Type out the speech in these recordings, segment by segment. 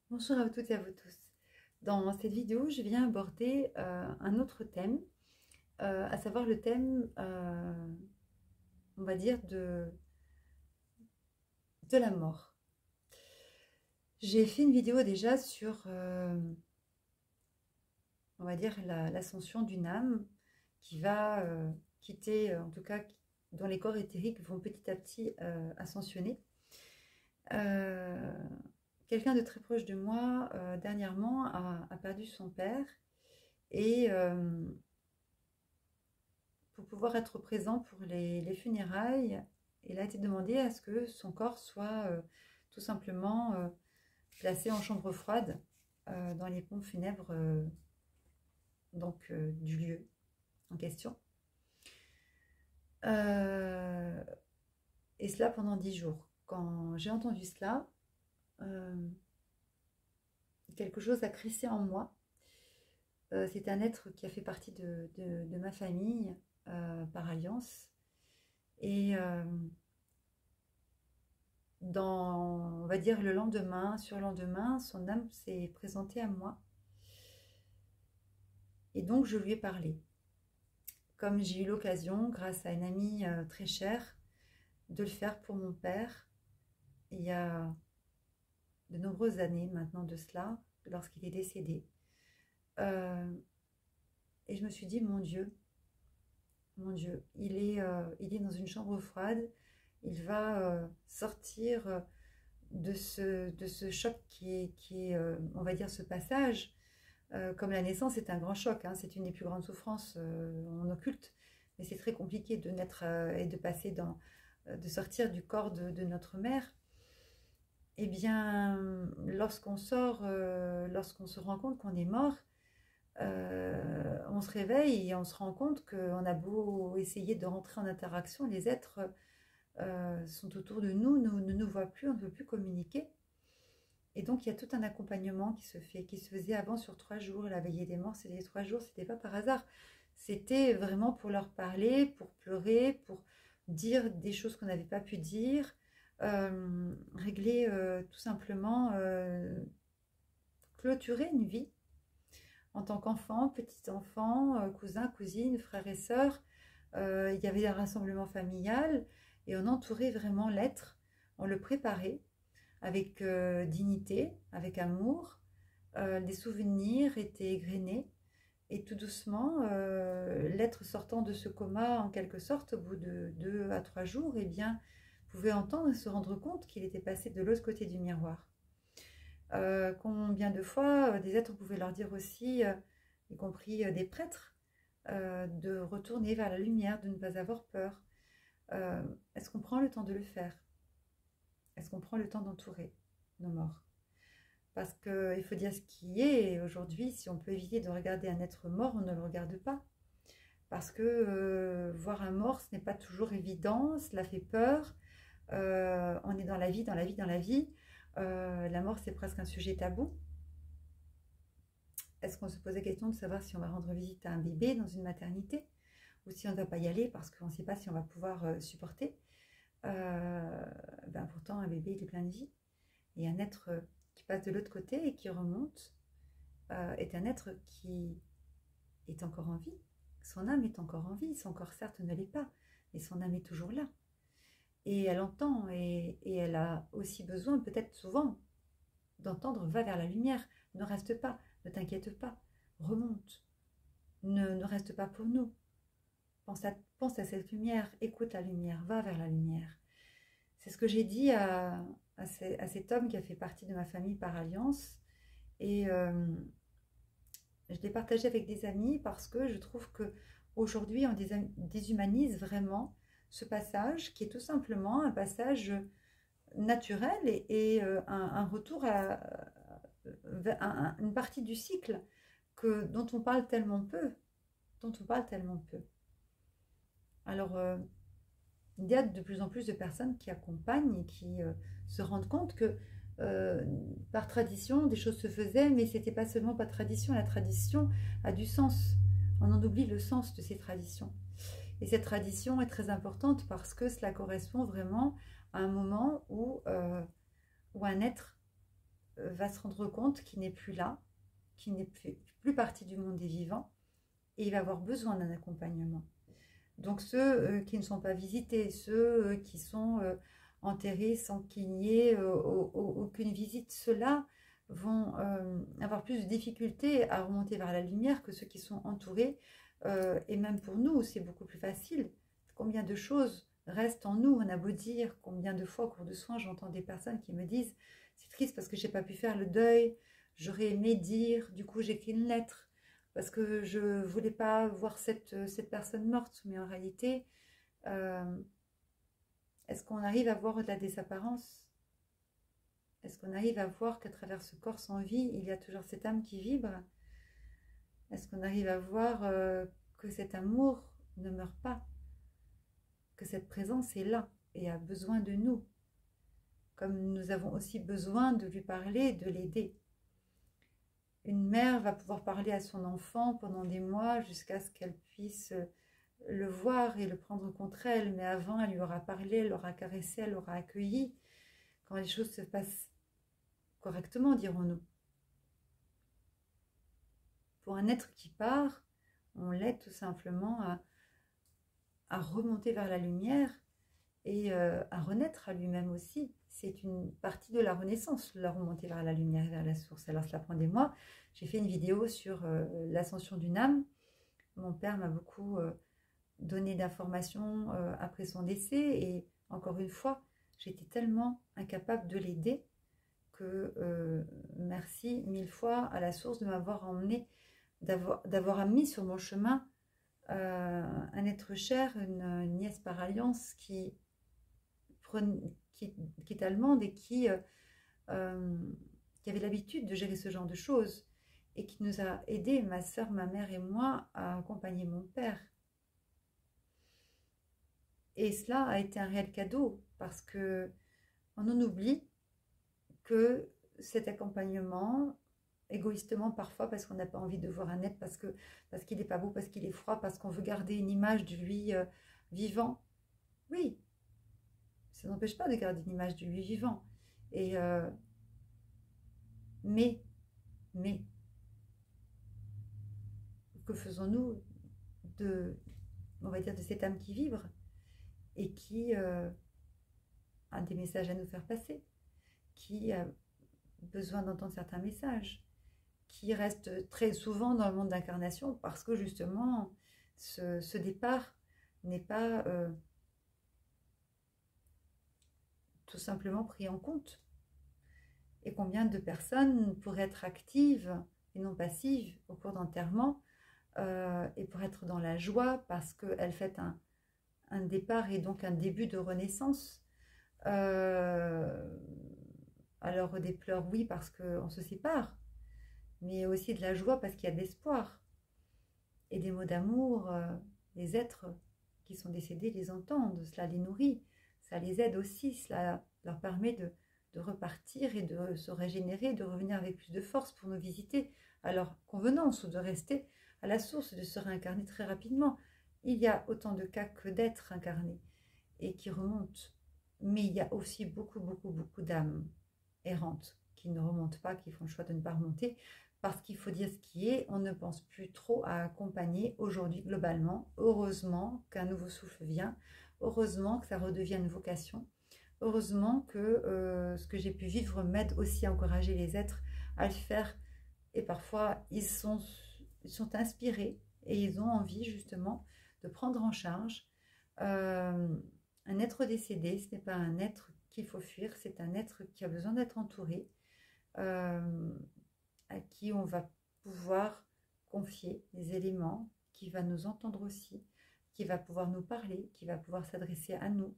Bonjour à vous toutes et à vous tous. Dans cette vidéo, je viens aborder un autre thème, à savoir le thème, on va dire, de la mort. J'ai fait une vidéo déjà sur, on va dire, l'ascension d'une âme qui va quitter, en tout cas, dont les corps éthériques vont petit à petit ascensionner. Euh, Quelqu'un de très proche de moi, dernièrement, a perdu son père et pour pouvoir être présent pour les funérailles, il a été demandé à ce que son corps soit tout simplement placé en chambre froide dans les pompes funèbres du lieu en question. Euh, et cela pendant 10 jours. Quand j'ai entendu cela, euh, quelque chose a crissé en moi. C'est un être qui a fait partie de ma famille par alliance. Et on va dire, le lendemain, sur le lendemain, son âme s'est présentée à moi. Et donc, je lui ai parlé. Comme j'ai eu l'occasion, grâce à une amie très chère, de le faire pour mon père, il y a de nombreuses années maintenant de cela, lorsqu'il est décédé. Euh, et je me suis dit, mon Dieu, il est dans une chambre froide, il va sortir de ce choc on va dire, ce passage. Comme la naissance est un grand choc, hein, c'est une des plus grandes souffrances en occulte, mais c'est très compliqué de naître et de passer de sortir du corps de notre mère. Eh bien, lorsqu'on sort, lorsqu'on se rend compte qu'on est mort, on se réveille et on se rend compte qu'on a beau essayer de rentrer en interaction, les êtres sont autour de nous, ne nous voient plus, on ne peut plus communiquer. Et donc, il y a tout un accompagnement qui se fait, qui se faisait avant sur 3 jours. La veillée des morts, c'était 3 jours, c'était pas par hasard. C'était vraiment pour leur parler, pour pleurer, pour dire des choses qu'on n'avait pas pu dire, régler tout simplement, clôturer une vie en tant qu'enfant, petit enfant, cousin, cousine, frères et sœurs. Il y avait un rassemblement familial et on entourait vraiment l'être, on le préparait avec dignité, avec amour. Les souvenirs étaient égrenés et tout doucement, l'être sortant de ce coma, en quelque sorte, au bout de 2 à 3 jours, eh bien, pouvait entendre et se rendre compte qu'il était passé de l'autre côté du miroir. Combien de fois des êtres pouvaient leur dire aussi, y compris des prêtres, de retourner vers la lumière, de ne pas avoir peur. Est-ce qu'on prend le temps de le faire? Est-ce qu'on prend le temps d'entourer nos morts? Parce qu'il faut dire ce qui est, et aujourd'hui, si on peut éviter de regarder un être mort, on ne le regarde pas. Parce que voir un mort, ce n'est pas toujours évident, cela fait peur. On est dans la vie, dans la vie, dans la vie. La mort, c'est presque un sujet tabou. Est-ce qu'on se pose la question de savoir si on va rendre visite à un bébé dans une maternité ou si on ne va pas y aller parce qu'on ne sait pas si on va pouvoir supporter? Pourtant, un bébé, il est plein de vie. Et un être qui passe de l'autre côté et qui remonte est un être qui est encore en vie. Son âme est encore en vie. Son corps, certes, ne l'est pas, mais son âme est toujours là. Et elle entend et elle a aussi besoin, peut-être souvent, d'entendre va vers la lumière. Ne reste pas, ne t'inquiète pas, remonte. Ne reste pas pour nous. Pense à cette lumière, écoute la lumière, va vers la lumière. C'est ce que j'ai dit à cet homme qui a fait partie de ma famille par alliance. Et je l'ai partagé avec des amis parce que je trouve que aujourd'hui on déshumanise vraiment ce passage qui est tout simplement un passage naturel et un retour à une partie du cycle dont on parle tellement peu, dont on parle tellement peu. Alors, il y a de plus en plus de personnes qui accompagnent et qui se rendent compte que par tradition, des choses se faisaient, mais c'était pas seulement pas tradition, la tradition a du sens. On en oublie le sens de ces traditions. Et cette tradition est très importante parce que cela correspond vraiment à un moment où un être va se rendre compte qu'il n'est plus là, qu'il n'est plus partie du monde des vivants, et il va avoir besoin d'un accompagnement. Donc ceux qui ne sont pas visités, ceux qui sont enterrés sans qu'il n'y ait aucune visite, ceux-là vont avoir plus de difficultés à remonter vers la lumière que ceux qui sont entourés. Et même pour nous, c'est beaucoup plus facile. Combien de choses restent en nous? On a beau dire, combien de fois au cours de soins, j'entends des personnes qui me disent « C'est triste parce que j'ai pas pu faire le deuil, j'aurais aimé dire, du coup j'écris une lettre. » Parce que je ne voulais pas voir cette personne morte. Mais en réalité, est-ce qu'on arrive à voir au-delà des apparences? Est-ce qu'on arrive à voir qu'à travers ce corps sans vie, il y a toujours cette âme qui vibre? Est-ce qu'on arrive à voir que cet amour ne meurt pas? Que cette présence est là et a besoin de nous? Comme nous avons aussi besoin de lui parler, de l'aider. Une mère va pouvoir parler à son enfant pendant des mois jusqu'à ce qu'elle puisse le voir et le prendre contre elle. Mais avant, elle lui aura parlé, elle l'aura caressé, elle l'aura accueilli. Quand les choses se passent correctement, dirons-nous. Pour un être qui part, on l'aide tout simplement à remonter vers la lumière et à renaître à lui-même aussi. C'est une partie de la renaissance, la remontée vers la lumière, vers la source. Alors cela prend des mois. J'ai fait une vidéo sur l'ascension d'une âme. Mon père m'a beaucoup donné d'informations après son décès. Et encore une fois, j'étais tellement incapable de l'aider que merci mille fois à la source de m'avoir emmené, d'avoir mis sur mon chemin un être cher, une nièce par alliance qui est allemande et qui avait l'habitude de gérer ce genre de choses et qui nous a aidés, ma soeur, ma mère et moi, à accompagner mon père. Et cela a été un réel cadeau parce que on en oublie que cet accompagnement, égoïstement parfois parce qu'on n'a pas envie de voir un être, parce qu'il n'est pas beau, parce qu'il est froid, parce qu'on veut garder une image de lui vivant. Oui, ça n'empêche pas de garder une image de lui vivant. Et mais, que faisons-nous on va dire, de cette âme qui vibre et qui a des messages à nous faire passer, qui a besoin d'entendre certains messages, qui reste très souvent dans le monde d'incarnation parce que justement, ce départ n'est pas tout simplement pris en compte. Et combien de personnes pourraient être actives et non passives au cours d'enterrement et pour être dans la joie parce qu'elles fêtent un départ et donc un début de renaissance. Alors des pleurs, oui, parce qu'on se sépare, mais aussi de la joie parce qu'il y a de l'espoir. Et des mots d'amour, les êtres qui sont décédés les entendent, cela les nourrit, ça les aide aussi, cela leur permet de repartir et de se régénérer, de revenir avec plus de force pour nous visiter à leur convenance ou de rester à la source, de se réincarner très rapidement. Il y a autant de cas que d'êtres incarnés et qui remontent. Mais il y a aussi beaucoup d'âmes errantes qui ne remontent pas, qui font le choix de ne pas remonter, parce qu'il faut dire ce qui est, on ne pense plus trop à accompagner aujourd'hui globalement. Heureusement qu'un nouveau souffle vient, heureusement que ça redevienne une vocation, heureusement que ce que j'ai pu vivre m'aide aussi à encourager les êtres à le faire. Et parfois, ils sont inspirés et ils ont envie justement de prendre en charge un être décédé. Ce n'est pas un être qu'il faut fuir, c'est un être qui a besoin d'être entouré, à qui on va pouvoir confier des éléments, qui va nous entendre aussi, qui va pouvoir nous parler, qui va pouvoir s'adresser à nous,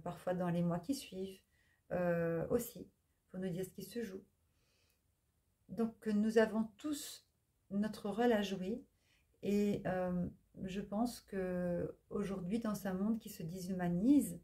parfois dans les mois qui suivent aussi, pour nous dire ce qui se joue. Donc nous avons tous notre rôle à jouer et je pense qu'aujourd'hui, dans un monde qui se déshumanise,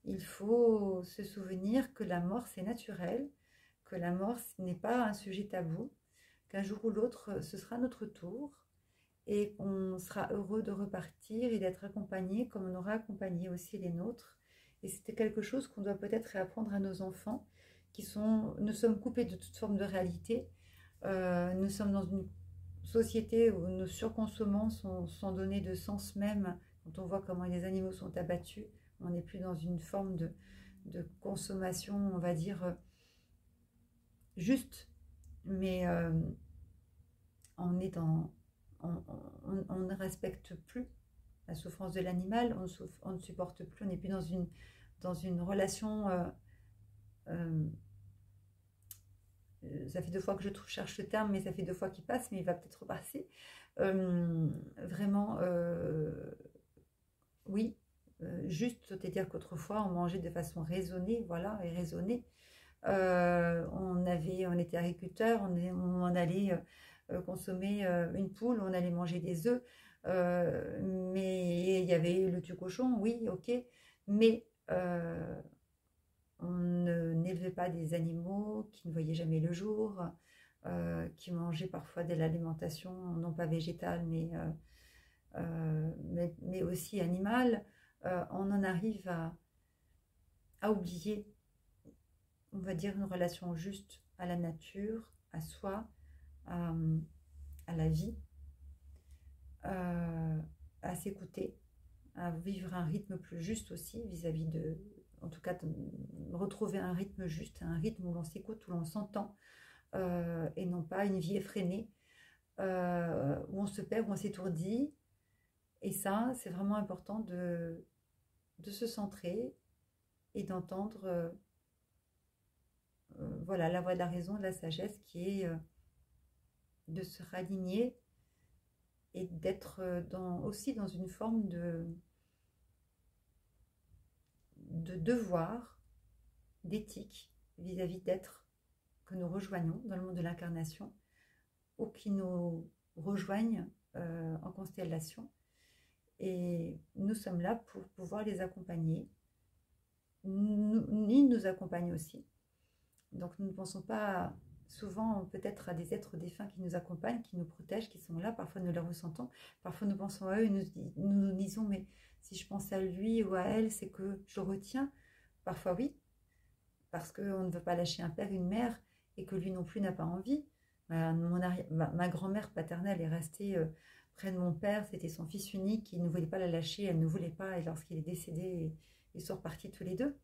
il faut se souvenir que la mort c'est naturel, que la mort ce n'est pas un sujet tabou, qu'un jour ou l'autre ce sera notre tour et qu'on sera heureux de repartir et d'être accompagné comme on aura accompagné aussi les nôtres. Et c'était quelque chose qu'on doit peut-être réapprendre à nos enfants nous sommes coupés de toute forme de réalité. Nous sommes dans une société où nous surconsommons sans donner de sens même. Quand on voit comment les animaux sont abattus, on n'est plus dans une forme de consommation, on va dire, juste, mais on est dans, on ne respecte plus la souffrance de l'animal, on ne supporte plus, on n'est plus dans une relation. Ça fait 2 fois que je cherche le terme, mais ça fait 2 fois qu'il passe, mais il va peut-être repasser. Vraiment, oui, juste, c'est-à-dire qu'autrefois, on mangeait de façon raisonnée, voilà, et raisonnée. On était agriculteurs, on allait consommer une poule, on allait manger des œufs, mais il y avait le tue-cochon, oui, ok, mais on n'élevait pas des animaux qui ne voyaient jamais le jour, qui mangeaient parfois de l'alimentation non pas végétale, mais aussi animale. On en arrive à oublier, on va dire, une relation juste à la nature, à soi, à la vie, à s'écouter, à vivre un rythme plus juste aussi vis-à-vis en tout cas, retrouver un rythme juste, un rythme où l'on s'écoute, où l'on s'entend, et non pas une vie effrénée, où on se perd, où on s'étourdit. Et ça, c'est vraiment important de se centrer et d'entendre voilà, la voix de la raison, de la sagesse, qui est de se raligner et d'être aussi dans une forme de devoir, d'éthique vis-à-vis d'êtres que nous rejoignons dans le monde de l'incarnation ou qui nous rejoignent en constellation. Et nous sommes là pour pouvoir les accompagner. Ils nous accompagnent aussi. Donc nous ne pensons pas souvent peut-être à des êtres défunts qui nous accompagnent, qui nous protègent, qui sont là. Parfois nous les ressentons. Parfois nous pensons à eux et nous disons, mais si je pense à lui ou à elle, c'est que je le retiens. Parfois oui, parce qu'on ne veut pas lâcher un père, une mère, et que lui non plus n'a pas envie. Ma grand-mère paternelle est restée près de mon père, c'était son fils unique, il ne voulait pas la lâcher, elle ne voulait pas, et lorsqu'il est décédé, ils sont repartis tous les deux.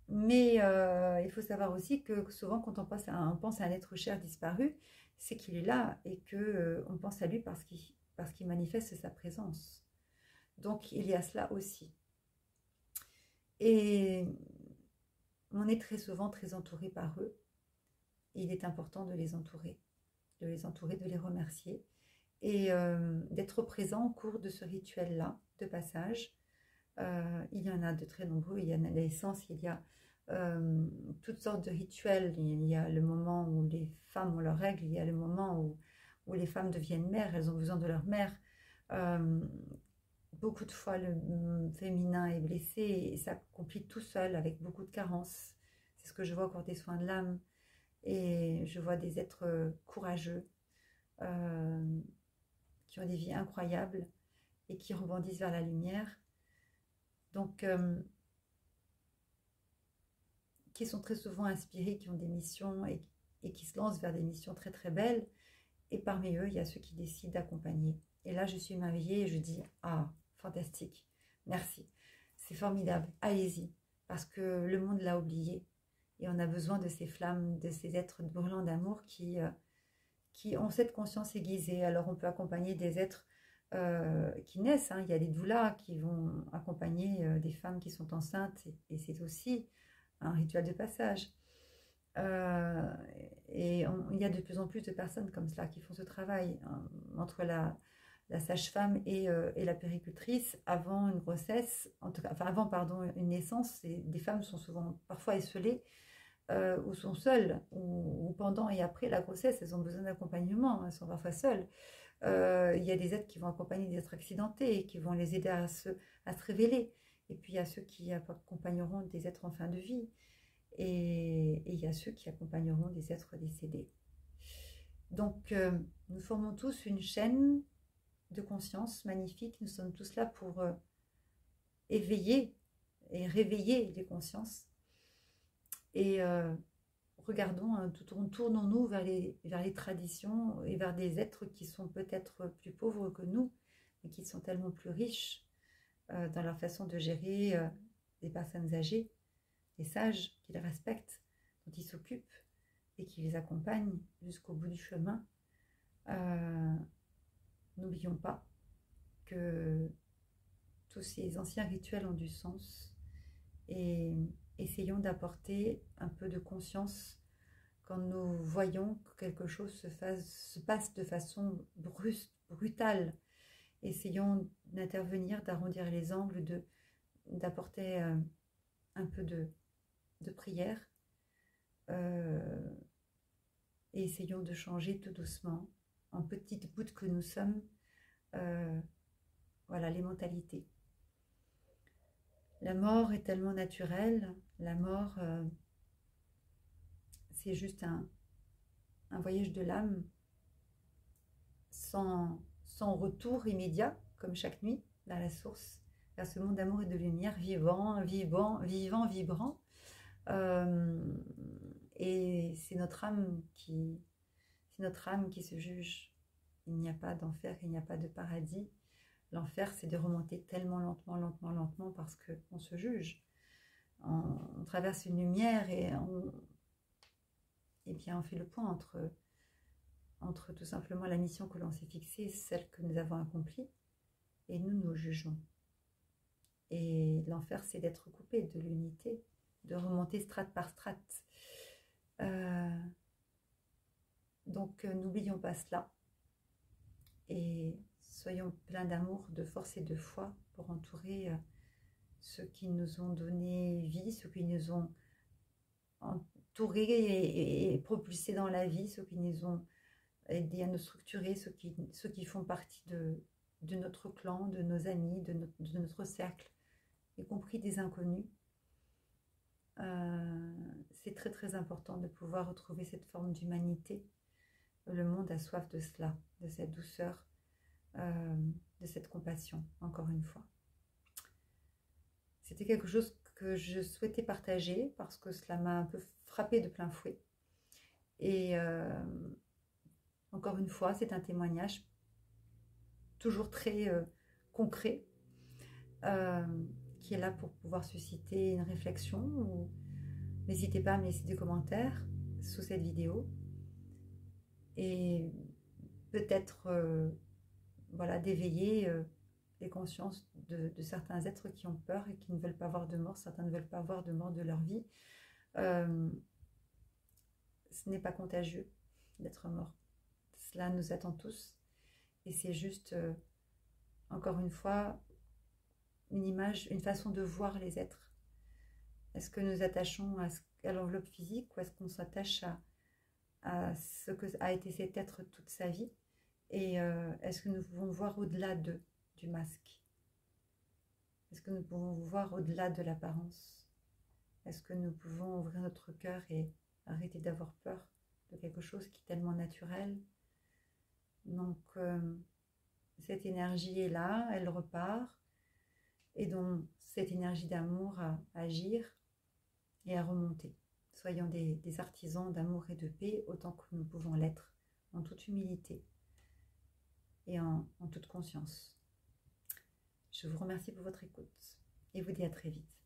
Mais il faut savoir aussi que souvent quand on pense à un être cher disparu, c'est qu'il est là et qu'on pense à lui parce qu'il manifeste sa présence. Donc il y a cela aussi. Et on est très souvent très entouré par eux. Et il est important de les entourer, de les remercier et d'être présent au cours de ce rituel-là de passage. Il y en a de très nombreux, il y en a l'essence, il y a toutes sortes de rituels. Il y a le moment où les femmes ont leurs règles, il y a le moment où les femmes deviennent mères, elles ont besoin de leur mère. Beaucoup de fois, le féminin est blessé et s'accomplit tout seul avec beaucoup de carences. C'est ce que je vois au cours des soins de l'âme. Et je vois des êtres courageux qui ont des vies incroyables et qui rebondissent vers la lumière. Donc, qui sont très souvent inspirés, qui ont des missions et qui se lancent vers des missions très très belles. Et parmi eux, il y a ceux qui décident d'accompagner. Et là, je suis émerveillée et je dis, ah, fantastique, merci, c'est formidable, allez-y, parce que le monde l'a oublié. Et on a besoin de ces flammes, de ces êtres brûlants d'amour qui ont cette conscience aiguisée. Alors on peut accompagner des êtres qui naissent. Il y a des doulas qui vont accompagner des femmes qui sont enceintes. Et c'est aussi un rituel de passage. Et il y a de plus en plus de personnes comme cela qui font ce travail. Entre la sage-femme et la péricultrice, avant une grossesse, avant une naissance, des femmes sont souvent parfois esselées, ou sont seules, ou pendant et après la grossesse, elles ont besoin d'accompagnement, elles sont parfois seules. Il y a des êtres qui vont accompagner des êtres accidentés et qui vont les aider à se révéler. Et puis il y a ceux qui accompagneront des êtres en fin de vie. Et il y a ceux qui accompagneront des êtres décédés. Donc nous formons tous une chaîne de conscience magnifique. Nous sommes tous là pour éveiller et réveiller les consciences Et regardons, tournons-nous vers les traditions et vers des êtres qui sont peut-être plus pauvres que nous, mais qui sont tellement plus riches dans leur façon de gérer des personnes âgées, des sages qui les respectent, dont ils s'occupent et qui les accompagnent jusqu'au bout du chemin. N'oublions pas que tous ces anciens rituels ont du sens et essayons d'apporter un peu de conscience quand nous voyons que quelque chose se passe de façon brutale. Essayons d'intervenir, d'arrondir les angles, d'apporter un peu de prière et essayons de changer tout doucement, en petites gouttes que nous sommes, voilà, les mentalités. La mort est tellement naturelle, la mort c'est juste un voyage de l'âme sans retour immédiat, comme chaque nuit, vers la source, vers ce monde d'amour et de lumière, vivant, vibrant. Et c'est notre âme qui se juge. Il n'y a pas d'enfer, il n'y a pas de paradis. L'enfer, c'est de remonter tellement lentement, parce qu'on se juge. On traverse une lumière et bien on fait le point entre tout simplement la mission que l'on s'est fixée, celle que nous avons accomplie, et nous jugeons. Et l'enfer, c'est d'être coupé de l'unité, de remonter strate par strate. Donc, n'oublions pas cela. Et soyons pleins d'amour, de force et de foi pour entourer ceux qui nous ont donné vie, ceux qui nous ont entourés et propulsés dans la vie, ceux qui nous ont aidés à nous structurer, ceux qui font partie de notre clan, de nos amis, de notre cercle, y compris des inconnus. C'est très très important de pouvoir retrouver cette forme d'humanité. Le monde a soif de cela, de cette douceur, de cette compassion, encore une fois. C'était quelque chose que je souhaitais partager parce que cela m'a un peu frappée de plein fouet. Et encore une fois, c'est un témoignage toujours très concret qui est là pour pouvoir susciter une réflexion. N'hésitez pas à me laisser des commentaires sous cette vidéo et peut-être voilà, d'éveiller les consciences de certains êtres qui ont peur et qui ne veulent pas voir de mort. Certains ne veulent pas voir de mort de leur vie. Ce n'est pas contagieux d'être mort. Cela nous attend tous. Et c'est juste, encore une fois, une image, une façon de voir les êtres. Est-ce que nous attachons à l'enveloppe physique ou est-ce qu'on s'attache à ce que a été cet être toute sa vie? Et est-ce que nous pouvons voir au-delà du masque? Est-ce que nous pouvons voir au-delà de l'apparence? Est-ce que nous pouvons ouvrir notre cœur et arrêter d'avoir peur de quelque chose qui est tellement naturel? Donc, cette énergie est là, elle repart, et donc cette énergie d'amour à agir et à remonter. Soyons des artisans d'amour et de paix autant que nous pouvons l'être, en toute humilité et en toute conscience. Je vous remercie pour votre écoute et vous dis à très vite.